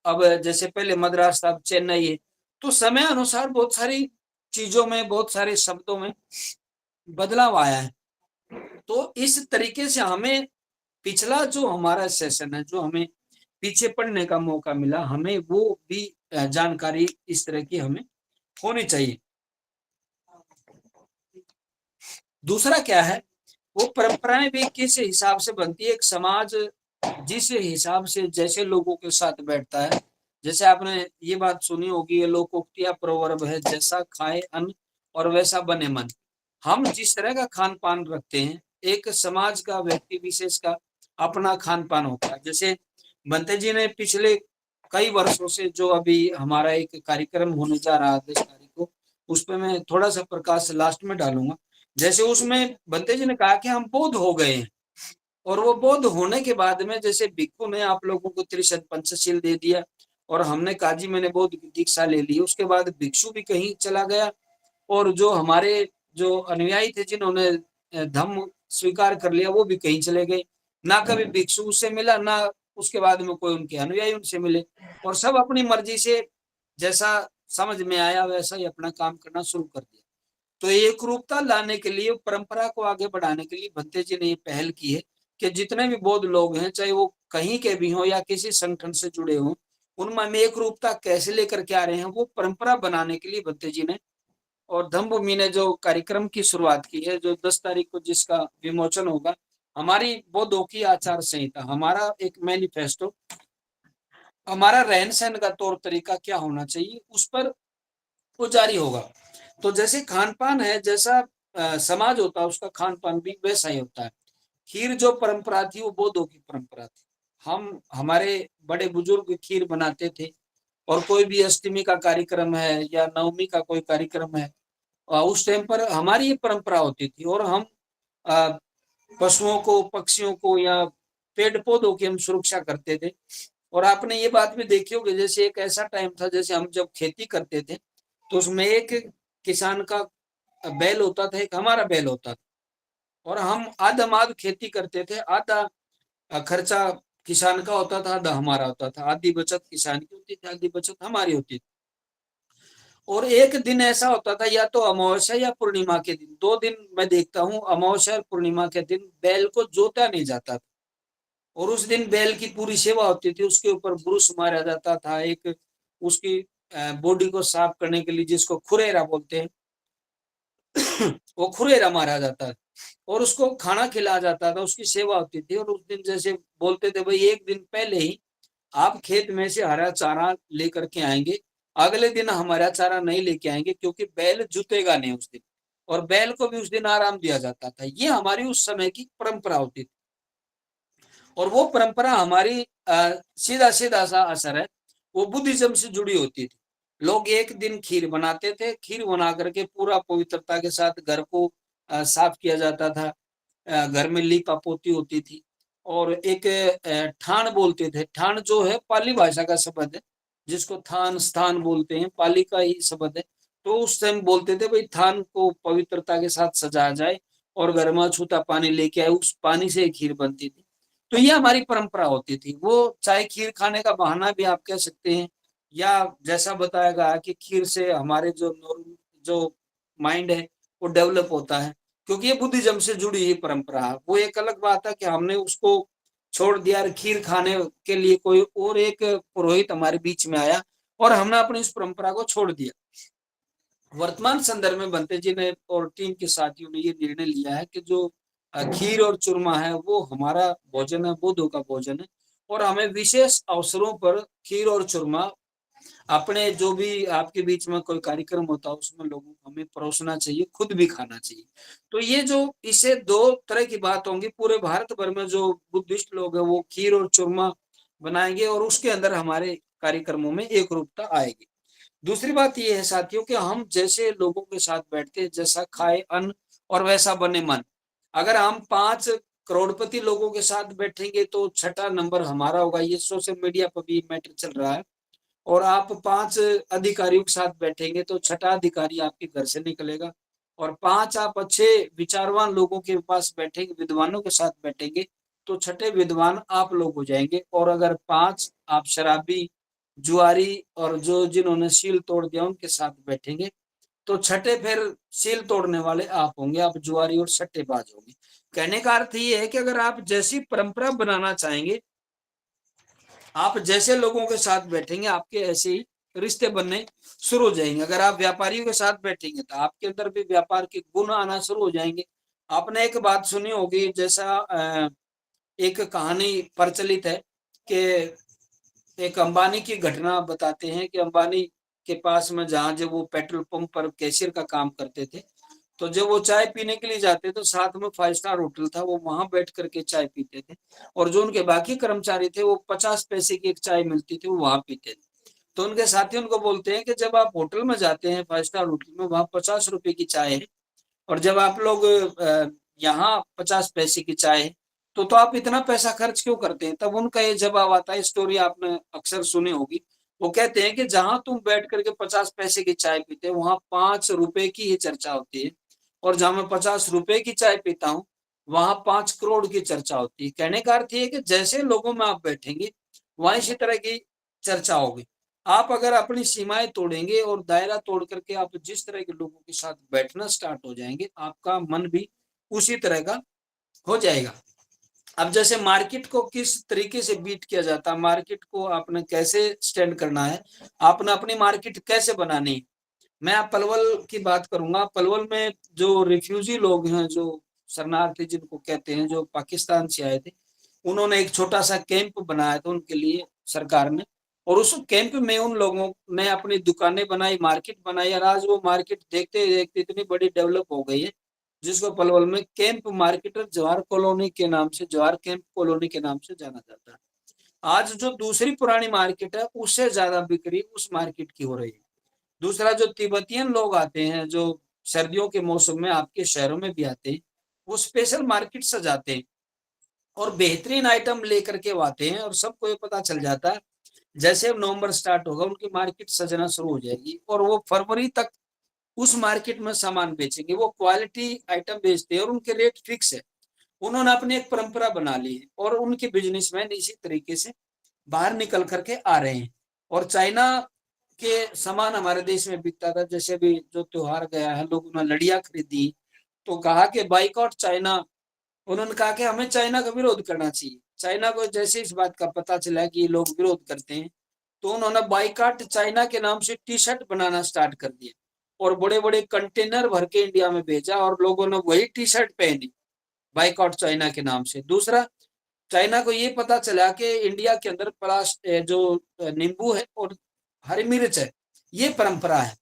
अब जैसे पहले मद्रास था, अब चेन्नई है। तो समय अनुसार बहुत सारी चीजों में, बहुत सारे शब्दों में बदलाव आया है। तो इस तरीके से हमें पिछला जो हमारा सेशन है, जो हमें पीछे पढ़ने का मौका मिला, हमें वो भी जानकारी इस तरह की हमें होनी चाहिए। दूसरा क्या है, वो परंपराएं भी किस हिसाब से बनती है। एक समाज जिस हिसाब से जैसे लोगों के साथ बैठता है, जैसे आपने ये बात सुनी होगी, ये लोकोक्ति या प्रोवर्ब है, जैसा खाए अन्न और वैसा बने मन। हम जिस तरह का खान पान रखते हैं, एक समाज का, व्यक्ति विशेष का अपना खान पान होता है। जैसे बंते जी ने पिछले कई वर्षों से, जो अभी हमारा एक कार्यक्रम होने जा रहा है 10 तारीख को, उस पर मैं थोड़ा सा प्रकाश लास्ट में डालूंगा। जैसे उसमें बंते जी ने कहा कि हम बौद्ध हो गए हैं, और वो बौद्ध होने के बाद में, जैसे भिक्खु ने आप लोगों को त्रिशत पंचशील दे दिया, और हमने कहा जी मैंने बौद्ध की दीक्षा ले ली, उसके बाद भिक्षु भी कहीं चला गया, और जो हमारे जो अनुयायी थे जिन्होंने धम्म स्वीकार कर लिया वो भी कहीं चले गए। ना कभी भिक्षु से मिला, ना उसके बाद में कोई उनके अनुयायी उनसे मिले, और सब अपनी मर्जी से जैसा समझ में आया वैसा ही अपना काम करना शुरू कर दिया। तो एक रूपता लाने के लिए, परंपरा को आगे बढ़ाने के लिए भंते जी ने ये पहल की है कि जितने भी बौद्ध लोग हैं, चाहे वो कहीं के भी हों या किसी संगठन से जुड़े हों, उनमें हम एक रूपता कैसे लेकर के आ रहे हैं, वो परंपरा बनाने के लिए भंते जी ने और धम्मभूमि ने जो कार्यक्रम की शुरुआत की है, जो 10 तारीख को जिसका विमोचन होगा, हमारी बौद्धों की आचार संहिता, हमारा एक मैनिफेस्टो, हमारा रहन सहन का तौर तरीका क्या होना चाहिए, उस पर वो जारी होगा। तो जैसे खान पान है, जैसा समाज होता है उसका खान पान भी वैसा ही होता है। खीर जो परंपरा थी वो बौद्धों की परंपरा थी। हम, हमारे बड़े बुजुर्ग खीर बनाते थे, और कोई भी अष्टमी का कार्यक्रम है या नवमी का कोई कार्यक्रम है, उस टाइम पर हमारी ये परंपरा होती थी, और हम पशुओं को, पक्षियों को या पेड़ पौधों की हम सुरक्षा करते थे। और आपने ये बात भी देखी होगी, जैसे एक ऐसा टाइम था, जैसे हम जब खेती करते थे तो उसमें एक किसान का बैल होता था, एक हमारा बैल होता था, और हम आधमाध खेती करते थे। आधा खर्चा किसान का होता था, आधा हमारा होता था, आधी बचत किसान की होती थी, आधी बचत हमारी होती थी। और एक दिन ऐसा होता था, या तो अमावस्या या पूर्णिमा के दिन, 2 दिन मैं देखता हूँ, अमावस्या और पूर्णिमा के दिन बैल को जोता नहीं जाता था, और उस दिन बैल की पूरी सेवा होती थी, उसके ऊपर ब्रुश मारा जाता था, एक उसकी बॉडी को साफ करने के लिए, जिसको खुरेरा बोलते हैं, वो खुरेरा मारा जाता है और उसको खाना खिलाया जाता था, उसकी सेवा होती थी। और उस दिन जैसे बोलते थे भाई एक दिन पहले ही आप खेत में से हरा चारा लेकर के आएंगे, अगले दिन हमारा चारा नहीं लेके आएंगे, क्योंकि बैल जुतेगा नहीं उस दिन, और बैल को भी उस दिन आराम दिया जाता था। ये हमारी उस समय की परंपरा होती थी, और वो परंपरा हमारी सीधा सीधा सा असर है, वो बुद्धिज्म से जुड़ी होती थी। लोग एक दिन खीर बनाते थे, खीर बना करके पूरा पवित्रता के साथ घर को साफ किया जाता था, घर में लीपा पोती होती थी। और एक ठाण बोलते थे, ठाण जो है पाली भाषा का शब्द है, जिसको थान स्थान बोलते हैं, पाली का ही शब्द है। तो उस टाइम बोलते थे भाई थान को पवित्रता के साथ सजाया जाए, और घर में छूता पानी लेके आए, उस पानी से खीर बनती थी। तो ये हमारी परंपरा होती थी। वो चाहे खीर खाने का बहाना भी आप कह सकते हैं, या जैसा बताया गया कि खीर से हमारे जो माइंड है वो डेवलप होता है, क्योंकि ये बुद्धिज्म से जुड़ी हुई परंपरा है। वो एक अलग बात है कि हमने उसको छोड़ दिया, खीर खाने के लिए कोई और एक पुरोहित हमारे बीच में आया और हमने अपनी इस परंपरा को छोड़ दिया। वर्तमान संदर्भ में बनते जी ने और टीम के साथियों ने ये निर्णय लिया है कि जो खीर और चूरमा है वो हमारा भोजन है, बुद्धों का भोजन है, और हमें विशेष अवसरों पर खीर और चूरमा अपने जो भी आपके बीच में कोई कार्यक्रम होता है उसमें लोगों को हमें परोसना चाहिए, खुद भी खाना चाहिए। तो ये जो इससे दो तरह की बात होंगी, पूरे भारत भर में जो बुद्धिस्ट लोग हैं वो खीर और चूरमा बनाएंगे, और उसके अंदर हमारे कार्यक्रमों में एक रूपता आएगी। दूसरी बात ये है साथियों कि हम जैसे लोगों के साथ बैठते हैं, जैसा खाए अन्न और वैसा बने मन। अगर हम 5 करोड़पति लोगों के साथ बैठेंगे तो छठा नंबर हमारा होगा। ये सोशल मीडिया पर भी मैटर चल रहा है। और आप 5 अधिकारियों के साथ बैठेंगे तो छठा अधिकारी आपके घर से निकलेगा। और 5 आप अच्छे विचारवान लोगों के पास बैठेंगे, विद्वानों के साथ बैठेंगे, तो छठे विद्वान आप लोग हो जाएंगे। और अगर 5 आप शराबी, जुआरी और जो जिन्होंने सील तोड़ दिया उनके साथ बैठेंगे, तो छठे फिर सील तोड़ने वाले आप होंगे, आप जुआरी और सट्टेबाज होंगे। कहने का अर्थ ये है कि अगर आप जैसी परंपरा बनाना चाहेंगे, आप जैसे लोगों के साथ बैठेंगे आपके ऐसे ही रिश्ते बनने शुरू हो जाएंगे। अगर आप व्यापारियों के साथ बैठेंगे तो आपके अंदर भी व्यापार के गुण आना शुरू हो जाएंगे। आपने एक बात सुनी होगी, जैसा एक कहानी प्रचलित है कि एक अंबानी की घटना बताते हैं कि अंबानी के पास में जहाँ जब वो पेट्रोल पंप पर कैशियर का काम करते थे, तो जब वो चाय पीने के लिए जाते तो साथ में 5 स्टार होटल था, वो वहां बैठ करके चाय पीते थे। और जो उनके बाकी कर्मचारी थे वो 50 पैसे की एक चाय मिलती थी वो वहां पीते थे। तो उनके साथी उनको बोलते हैं कि जब आप होटल में जाते हैं 5 स्टार होटल में, वहां 50 रुपए की चाय है, और जब आप लोग यहाँ 50 पैसे की चाय है, तो आप इतना पैसा खर्च क्यों करते हैं? तब उनका ये जवाब आता है, स्टोरी आपने अक्सर सुनी होगी। वो कहते हैं कि जहां तुम बैठ करके 50 पैसे की चाय पीते हैं वहां 5 रुपए की ही चर्चा होती है, और जहां मैं 50 रुपए की चाय पीता हूँ वहां 5 करोड़ की चर्चा होती है। कहने का अर्थ ये है कि जैसे लोगों में आप बैठेंगे वहां इसी तरह की चर्चा होगी। आप अगर अपनी सीमाएं तोड़ेंगे और दायरा तोड़ करके आप जिस तरह के लोगों के साथ बैठना स्टार्ट हो जाएंगे, आपका मन भी उसी तरह का हो जाएगा। अब जैसे मार्केट को किस तरीके से बीट किया जाता है, मार्केट को आपने कैसे स्टैंड करना है, आपने अपनी मार्केट कैसे बनानी है। मैं आप पलवल की बात करूंगा। पलवल में जो रिफ्यूजी लोग हैं, जो शरणार्थी जिनको कहते हैं, जो पाकिस्तान से आए थे, उन्होंने एक छोटा सा कैंप बनाया था उनके लिए सरकार ने। और उस कैंप में उन लोगों ने अपनी दुकानें बनाई, मार्केट बनाई, और आज वो मार्केट देखते देखते इतनी बड़ी डेवलप हो गई है, जिसको पलवल में कैंप मार्केट और जवाहर कॉलोनी के नाम से, जवाहर कैंप कॉलोनी के नाम से जाना जाता है। आज जो दूसरी पुरानी मार्केट है उससे ज्यादा बिक्री उस मार्केट की हो रही है। दूसरा, जो तिब्बतियन लोग आते हैं, जो सर्दियों के मौसम में आपके शहरों में भी आते हैं, वो स्पेशल मार्केट सजाते हैं और बेहतरीन आइटम लेकर के वो आते हैं, और सबको ये पता चल जाता है जैसे नवंबर स्टार्ट होगा उनकी मार्केट सजना शुरू हो जाएगी, और वो फरवरी तक उस मार्केट में सामान बेचेंगे। वो क्वालिटी आइटम बेचते हैं और उनके रेट फिक्स है। उन्होंने अपनी एक परंपरा बना ली है, और उनके बिजनेसमैन इसी तरीके से बाहर निकल करके आ रहे हैं। और चाइना के सामान हमारे देश में बिकता था। जैसे भी जो त्योहार गया है, लोगों ने लड़ियां खरीदी, तो कहा कि बाइकआउट चाइना। उन्होंने कहा कि हमें चाइना का विरोध करना चाहिए। चाइना को जैसे इस बात का पता चला कि ये लोग विरोध करते हैं, तो उन्होंने बाइकआउट चाइना के नाम से टी शर्ट बनाना स्टार्ट कर दिया। और बड़े बड़े कंटेनर भर के इंडिया में भेजा और लोगों ने वही टी शर्ट पहनी बाइकआउट चाइना के नाम से। दूसरा, चाइना को ये पता चला कि इंडिया के अंदर प्लास्टिक जो नींबू है और हरी मिर्च है ये परंपरा है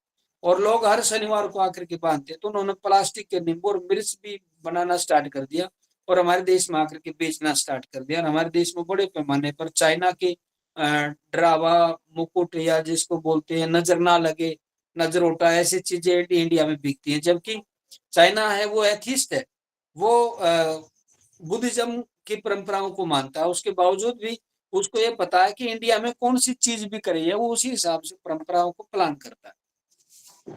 और लोग हर शनिवार को आकर के बांधते हैं, तो उन्होंने प्लास्टिक के नींबू और मिर्च भी बनाना स्टार्ट कर दिया और हमारे देश में आकर के बेचना स्टार्ट कर दिया। और हमारे देश में बड़े पैमाने पर चाइना के ड्रावा, मुकुट या जिसको बोलते हैं नजर ना लगे, नजर उठा, ऐसी चीजें इंडिया में बिकती हैं। जबकि चाइना है वो एथिस्ट है, वो बुद्धिज्म की परंपराओं को मानता है, उसके बावजूद भी उसको ये पता है कि इंडिया में कौन सी चीज बिक रही है, वो उसी हिसाब से परंपराओं को प्लान करता है।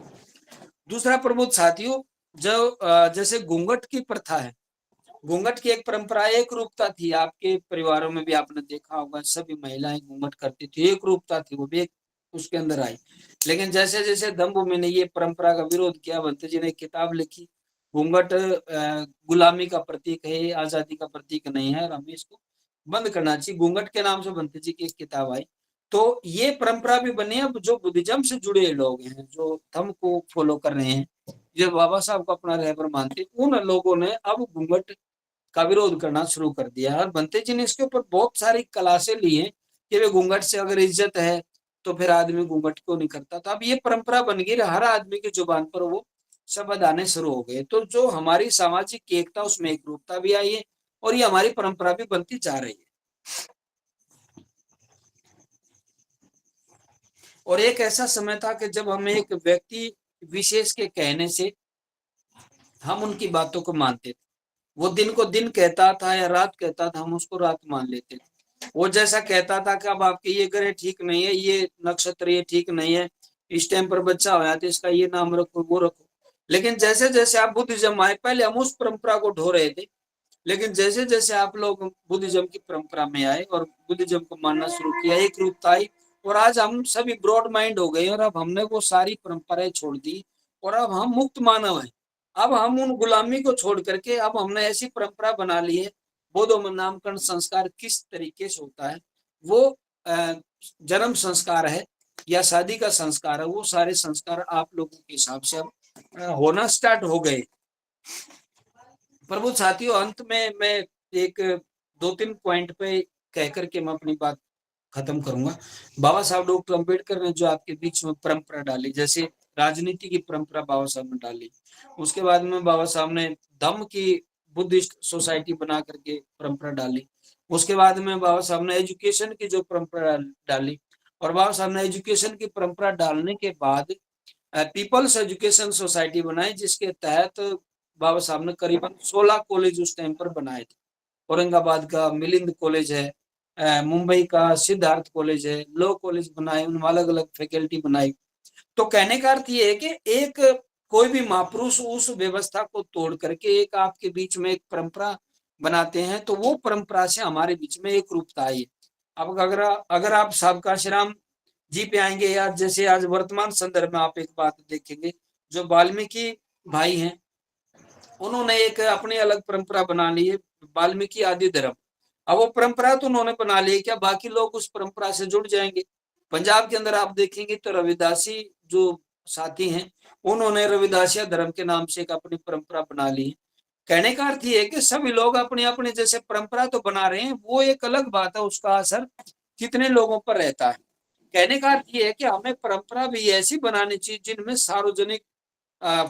दूसरा प्रबुद्ध साथियों, जो जैसे घूंघट की प्रथा है, घूंघट की एक परंपरा एक रूपता थी, आपके परिवारों में भी आपने देखा होगा सभी महिलाएं घूंघट करती थी, एक रूपता थी, वो भी एक उसके अंदर आई। लेकिन जैसे जैसे धम्मभूमि ने ये परंपरा का विरोध किया, भंते जी ने एक किताब लिखी, घूंघट गुलामी का प्रतीक है, आजादी का प्रतीक नहीं है और हमें इसको बंद करना चाहिए, घूंघट के नाम से भंते जी की एक किताब आई। तो ये परंपरा भी बनी है। जो बुद्धिज्म से जुड़े लोग हैं, जो धम्म को फॉलो कर रहे हैं, जो बाबा साहब को अपना रहबर मानते हैं, उन लोगों ने अब घूंघट का विरोध करना शुरू कर दिया। और बनते जी ने इसके ऊपर बहुत सारी क्लासें ली हैं कि वे घूंघट से अगर इज्जत है तो फिर आदमी घूंघट क्यों नहीं करता। तो अब ये परंपरा बन गई, हर आदमी की जुबान पर वो शब्द आने शुरू हो गए। तो जो हमारी सामाजिक एकता, उसमें एक रूपता भी आई है और ये हमारी परंपरा भी बनती जा रही है। और एक ऐसा समय था कि जब हमें एक व्यक्ति विशेष के कहने से हम उनकी बातों को मानते थे। वो दिन को दिन कहता था या रात कहता था, हम उसको रात मान लेते थे। वो जैसा कहता था कि अब आपके ये ग्रह ठीक नहीं है, ये नक्षत्र ये ठीक नहीं है, इस टाइम पर बच्चा होया तो इसका ये नाम रखो, वो रखो। लेकिन जैसे जैसे आप बुद्धिज्म आए, पहले हम उस परंपरा को ढो रहे थे, लेकिन जैसे जैसे आप लोग बुद्धिज्म की परंपरा में आए और बुद्धिज्म को मानना शुरू किया, एक रूपता आई और आज हम सभी ब्रॉड माइंड हो गए और अब हमने वो सारी परंपराएं छोड़ दी और अब हम मुक्त मानव हैं। अब हम उन गुलामी को छोड़ करके अब हमने ऐसी परंपरा बना ली है। बौद्धों में नामकरण संस्कार किस तरीके से होता है, वो जन्म संस्कार है या शादी का संस्कार है, वो सारे संस्कार आप लोगों के हिसाब से अब होना स्टार्ट हो गए। प्रभु साथियों, अंत में मैं एक दो तीन पॉइंट पे कह करके मैं अपनी बात खत्म करूंगा। बाबा साहब डॉक्टर अंबेडकर ने जो आपके बीच में परंपरा डाली, जैसे राजनीति की परंपरा बाबा साहब ने डाली, उसके बाद में बाबा साहब ने धम्म की बुद्धिस्ट सोसाइटी बना करके परंपरा डाली, उसके बाद में बाबा साहब ने एजुकेशन की जो परंपरा डाली, और बाबा साहब ने एजुकेशन की परंपरा डालने के बाद पीपल्स एजुकेशन सोसाइटी बनाई, जिसके तहत बाबा साहब ने करीबन 16 कॉलेज उस टाइम पर बनाए थे। औरंगाबाद का मिलिंद कॉलेज है, मुंबई का सिद्धार्थ कॉलेज है, लॉ कॉलेज बनाए, उनमें अलग अलग फैकल्टी बनाई। तो कहने का अर्थ ये है कि एक कोई भी महापुरुष उस व्यवस्था को तोड़ करके एक आपके बीच में एक परंपरा बनाते हैं, तो वो परंपरा से हमारे बीच में एक रूपता आई। अब अगर आप साबका श्रीराम जी पे आएंगे, या जैसे आज वर्तमान संदर्भ में आप एक बात देखेंगे, जो वाल्मीकि भाई हैं, उन्होंने एक अपनी अलग परंपरा बना ली है, वाल्मीकि आदि धर्म। अब वो परंपरा तो उन्होंने बना ली है, क्या बाकी लोग उस परंपरा से जुड़ जाएंगे? पंजाब के अंदर आप देखेंगे तो रविदासी जो साथी हैं, उन्होंने रविदासिया धर्म के नाम से एक अपनी परंपरा बना ली है। कहने का अर्थ ये है कि सभी लोग अपनी अपनी जैसे परंपरा तो बना रहे हैं, वो एक अलग बात है, उसका असर कितने लोगों पर रहता है। कहने का अर्थ ये है कि हमें परंपरा भी ऐसी बनानी चाहिए जिनमें सार्वजनिक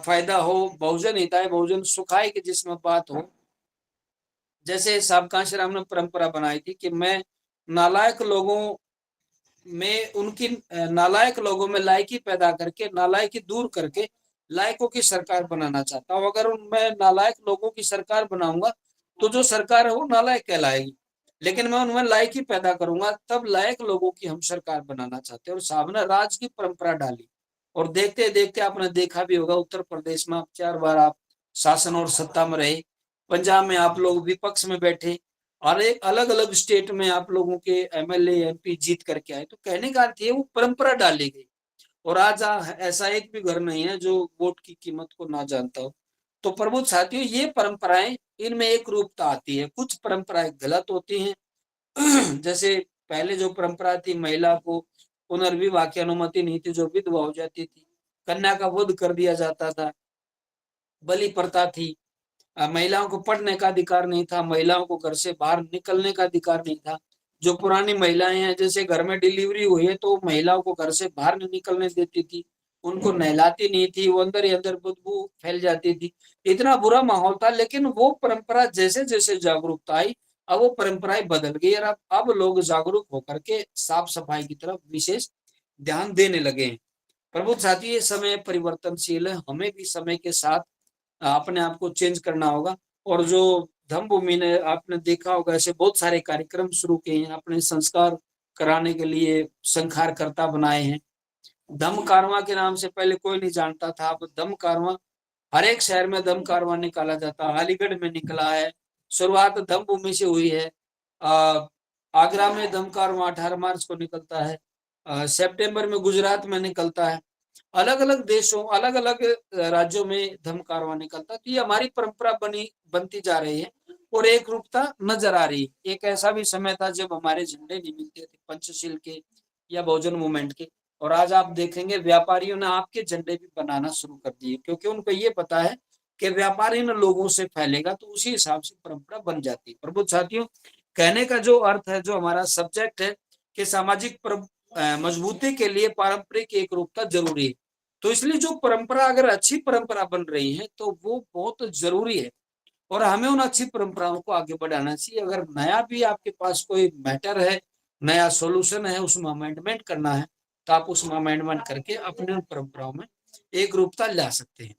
फायदा हो, बहुजन हिताय बहुजन सुखाय की जिसमें बात हो। जैसे साबका श्रीराम ने परंपरा बनाई थी कि मैं नालायक लोगों नालायक लोगों में लायकी पैदा करके नालायकी दूर करके लायकों की सरकार बनाना चाहता हूँ। अगर मैं नालायक लोगों की सरकार बनाऊंगा तो जो सरकार है वो नालायक कहलाएगी, लेकिन मैं उनमें लायकी पैदा करूंगा तब लायक लोगों की हम सरकार बनाना चाहते हैं। और साहब ने राज की परंपरा डाली और देखते देखते आपने देखा भी होगा, उत्तर प्रदेश में आप 4 बार आप शासन और सत्ता में रहे, पंजाब में आप लोग विपक्ष में बैठे, और एक अलग अलग स्टेट में आप लोगों के एमएलए एमपी जीत करके आए। तो कहने का अर्थ ये वो परंपरा डाली गई और आज ऐसा एक भी घर नहीं है जो वोट की कीमत को ना जानता हो। तो प्रबुद्ध साथियों, ये परंपराएं, इनमें एक रूपता आती है, कुछ परंपराएं गलत होती हैं जैसे पहले जो परंपरा थी, महिला को पुनर्विवाह की अनुमति नहीं थी, जो विधवा हो जाती थी, कन्या का वध कर दिया जाता था, बलि प्रथा थी, महिलाओं को पढ़ने का अधिकार नहीं था, महिलाओं को घर से बाहर निकलने का अधिकार नहीं था। जो पुरानी महिलाएं हैं, जैसे घर में डिलीवरी हुई है तो महिलाओं को घर से बाहर नहीं निकलने देती थी, उनको नहलाती नहीं थी, वो अंदर ही अंदर बदबू फैल जाती थी। इतना बुरा माहौल था, लेकिन वो परंपरा जैसे जैसे जागरूकता आई, अब वो परंपराएं बदल गई और अब लोग जागरूक होकर के साफ सफाई की तरफ विशेष ध्यान देने लगे हैं। प्रबुद्ध साथी, ये समय परिवर्तनशील है, हमें भी समय के साथ अपने आप को चेंज करना होगा। और जो धम्म भूमि ने, आपने देखा होगा, ऐसे बहुत सारे कार्यक्रम शुरू किए हैं, अपने संस्कार कराने के लिए संस्कारकर्ता बनाए हैं। धम्म कारवां के नाम से पहले कोई नहीं जानता था, अब धम्म कारवां हर एक शहर में धम्म कारवां निकाला जाता है। अलीगढ़ में निकला है, शुरुआत धम्म भूमि से हुई है। आगरा में धम्म कारवां 18 मार्च को निकलता है, सितंबर में गुजरात में निकलता है, अलग अलग देशों, अलग अलग राज्यों में धम्म कारवां निकलता है। तो ये हमारी परंपरा बनती जा रही है और एक रूपता नजर आ रही है। एक ऐसा भी समय था जब हमारे झंडे नहीं मिलते थे, पंचशील के या बहुजन मूवमेंट के, और आज आप देखेंगे व्यापारियों ने आपके झंडे भी बनाना शुरू कर दिए, क्योंकि उनको ये पता है कि व्यापार इन लोगों से फैलेगा, तो उसी हिसाब से परंपरा बन जाती है। प्रबुद्ध साथियों, कहने का जो अर्थ है, जो हमारा सब्जेक्ट है कि सामाजिक मजबूती के लिए पारंपरिक एक रूपता जरूरी है। तो इसलिए जो परंपरा, अगर अच्छी परंपरा बन रही है तो वो बहुत जरूरी है और हमें उन अच्छी परंपराओं को आगे बढ़ाना चाहिए। अगर नया भी आपके पास कोई मैटर है, नया सॉल्यूशन है, उसमें अमेंडमेंट करना है, तो आप उसमें अमेंडमेंट करके अपने उन परंपराओं में एक रूपता ला सकते हैं।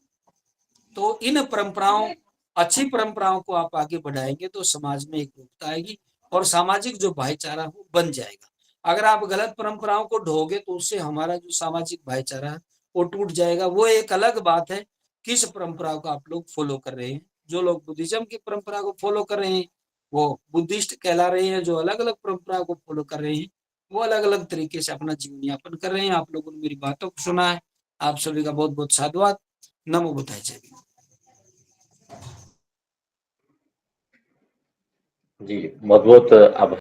तो इन परंपराओं, अच्छी परंपराओं को आप आगे बढ़ाएंगे तो समाज में एक रूपता आएगी और सामाजिक जो भाईचारा वो बन जाएगा। अगर आप गलत परंपराओं को ढोगे तो उससे हमारा जो सामाजिक भाईचारा है वो टूट जाएगा। वो एक अलग बात है किस परंपरा को आप लोग फॉलो कर रहे हैं। जो लोग बुद्धिज्म की परंपरा को फॉलो कर रहे हैं वो बुद्धिस्ट कहला रहे हैं, जो अलग अलग परंपरा को फॉलो कर रहे हैं वो अलग अलग तरीके से अपना जीवन यापन कर रहे हैं। आप लोगों ने मेरी बातों को सुना है, आप सभी का बहुत बहुत साधुवाद। नमो बुद्धाय। जय भीम। जी, बहुत बहुत आभार।